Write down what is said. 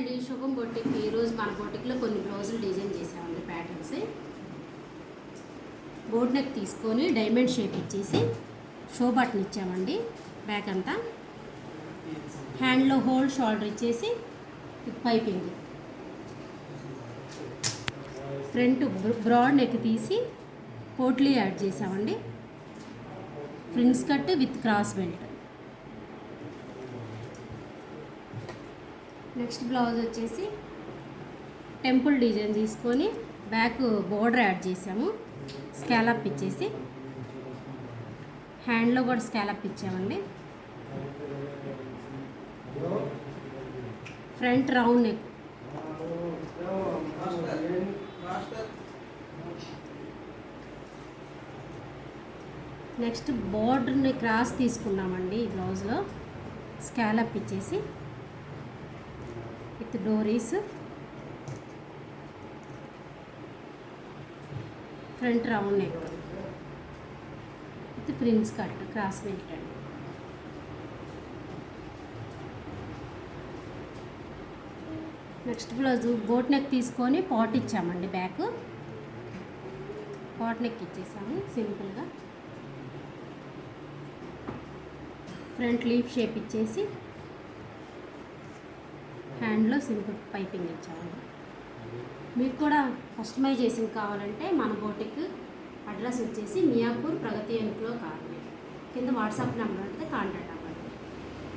అండి, శుభం బొటిక్. ఈరోజు మన బొటిక్లో కొన్ని బ్లౌజులు డిజైన్ చేసామండి. ప్యాటర్న్స్ బోట్ నెక్ తీసుకొని డైమండ్ షేప్ ఇచ్చేసి షో బటన్ ఇచ్చామండి. బ్యాక్ అంతా హ్యాండ్లో హోల్ షోల్డర్ ఇచ్చేసి పైపింగ్, ఫ్రంట్ బ్రాడ్ నెక్ తీసి పోట్లీ యాడ్ చేసామండి. Prince cut with cross belt. Next blouse వచ్చేసి టెంపుల్ డిజైన్ తీసుకొని బ్యాక్ బోర్డర్ యాడ్ చేసాము. స్కాలప్ ఇచ్చేసి హ్యాండ్లో కూడా స్కాలప్ ఇచ్చామండి. Front round neck. నెక్స్ట్ బోర్డర్ని క్రాస్ తీసుకున్నామండి. ఈ బ్లౌజ్లో స్కాలప్ ఇచ్చేసి విత్ డోరీస్, front round neck with prince cut, cross belt అండి. నెక్స్ట్ బ్లౌజ్ బోట్ నెక్ తీసుకొని పాట్ ఇచ్చామండి. బ్యాక్ పాట్ నెక్ ఇచ్చేసాము సింపుల్గా. ఫ్రంట్ లీఫ్ షేప్ ఇచ్చేసి హ్యాండ్లో సింపుల్ పైపింగ్ ఇచ్చామండి. మీకు కూడా కస్టమైజేషన్ కావాలంటే మన బోటిక్ అడ్రస్ వచ్చేసి మియాపూర్ ప్రగతి ఎన్క్లో కావాలి. కింద వాట్సాప్ నెంబర్ అంటే కాంటాక్ట్